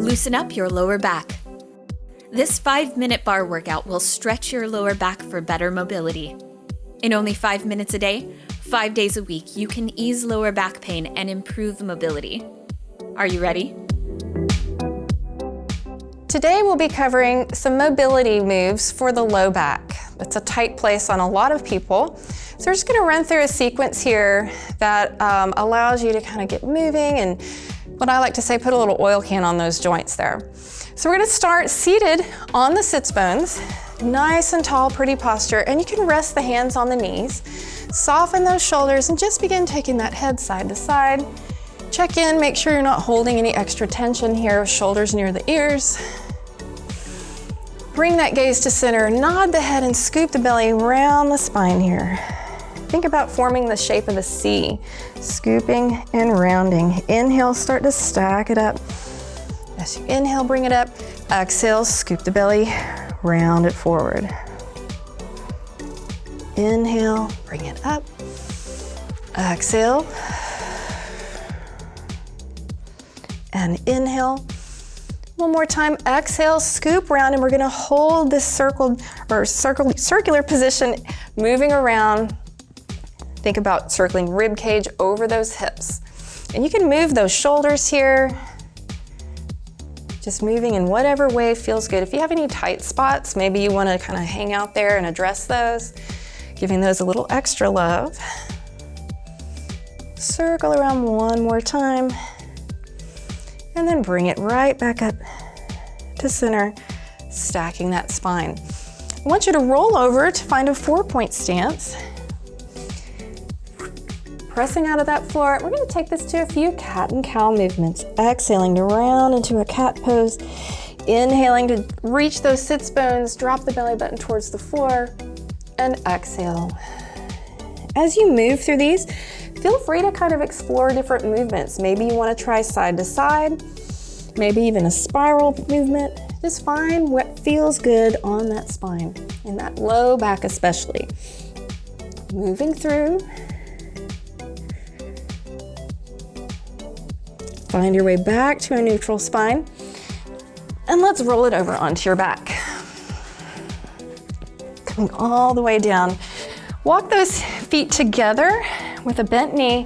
Loosen up your lower back. This 5-minute bar workout will stretch your lower back for better mobility. In only 5 minutes a day, 5 days a week, you can ease lower back pain and improve mobility. Are you ready? Today we'll be covering some mobility moves for the low back. It's a tight place on a lot of people. So we're just going to run through a sequence here that allows you to kind of get moving and what I like to say, put a little oil can on those joints there. So we're going to start seated on the sits bones, nice and tall, pretty posture, and you can rest the hands on the knees. Soften those shoulders and just begin taking that head side to side. Check in, make sure you're not holding any extra tension here, shoulders near the ears. Bring that gaze to center, nod the head and scoop the belly around the spine here. Think about forming the shape of a C, scooping and rounding. Inhale, start to stack it up. As you inhale, bring it up. Exhale, scoop the belly, round it forward. Inhale, bring it up. Exhale. And inhale. One more time, exhale, scoop round, and we're gonna hold this circular position, moving around. Think about circling rib cage over those hips. And you can move those shoulders here, just moving in whatever way feels good. If you have any tight spots, maybe you wanna kind of hang out there and address those, giving those a little extra love. Circle around one more time. And then bring it right back up to center, stacking that spine. I want you to roll over to find a 4-point stance. Pressing out of that floor, we're going to take this to a few cat and cow movements. Exhaling to round into a cat pose. Inhaling to reach those sits bones, drop the belly button towards the floor, and exhale. As you move through these, feel free to kind of explore different movements. Maybe you want to try side to side, maybe even a spiral movement. Just find what feels good on that spine, in that low back especially. Moving through. Find your way back to a neutral spine. And let's roll it over onto your back. Coming all the way down. Walk those feet together with a bent knee.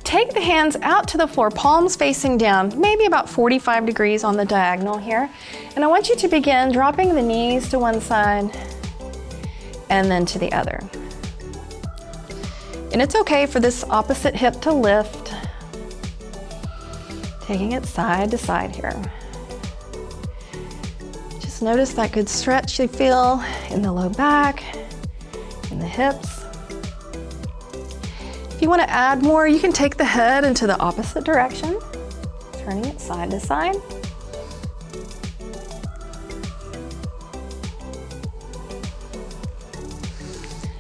Take the hands out to the floor, palms facing down, maybe about 45 degrees on the diagonal here. And I want you to begin dropping the knees to one side and then to the other. And it's okay for this opposite hip to lift. Taking it side to side here. Just notice that good stretch you feel in the low back, in the hips. If you want to add more, you can take the head into the opposite direction, turning it side to side.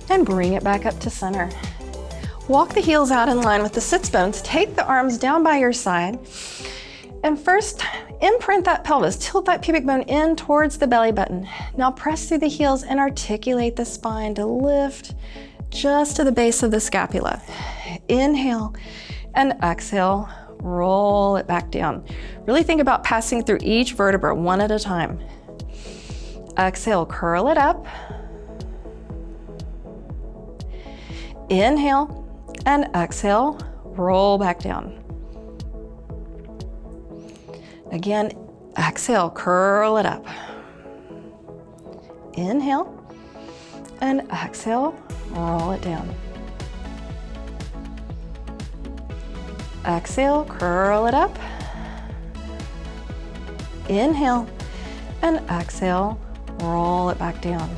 And bring it back up to center. Walk the heels out in line with the sits bones. Take the arms down by your side. And first, imprint that pelvis. Tilt that pubic bone in towards the belly button. Now press through the heels and articulate the spine to lift just to the base of the scapula. Inhale and exhale, roll it back down. Really think about passing through each vertebra one at a time. Exhale, curl it up. Inhale and exhale, roll back down. Again, exhale, curl it up. Inhale and exhale, roll it down. Exhale, curl it up. Inhale and exhale, roll it back down.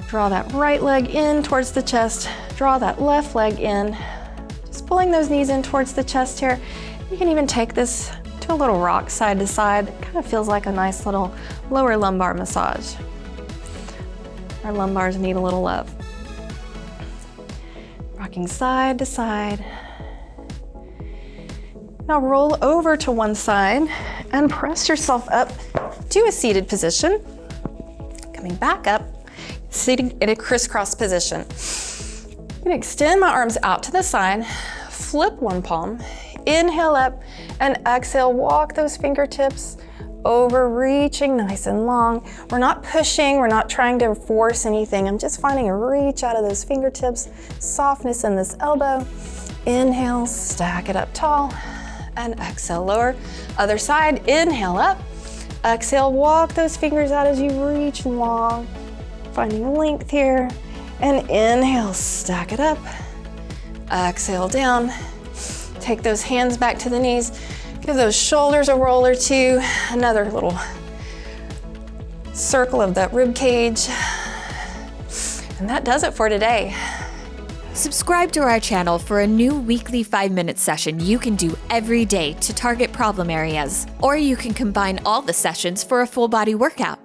Draw that right leg in towards the chest. Draw that left leg in. Just pulling those knees in towards the chest here. You can even take this to a little rock side to side. It kind of feels like a nice little lower lumbar massage. Our lumbars need a little love. Rocking side to side. Now roll over to one side and press yourself up to a seated position. Coming back up, sitting in a crisscross position. I'm gonna extend my arms out to the side, flip one palm, Inhale up and exhale, walk those fingertips over, reaching nice and long. We're not pushing, we're not trying to force anything. I'm just finding a reach out of those fingertips, softness in this elbow. Inhale, stack it up tall, and exhale, lower. Other side, inhale up, exhale, walk those fingers out as you reach long, finding length here. And inhale, stack it up, exhale down. Take those hands back to the knees. Give those shoulders a roll or two. Another little circle of that rib cage. And that does it for today. Subscribe to our channel for a new weekly 5-minute session you can do every day to target problem areas. Or you can combine all the sessions for a full body workout.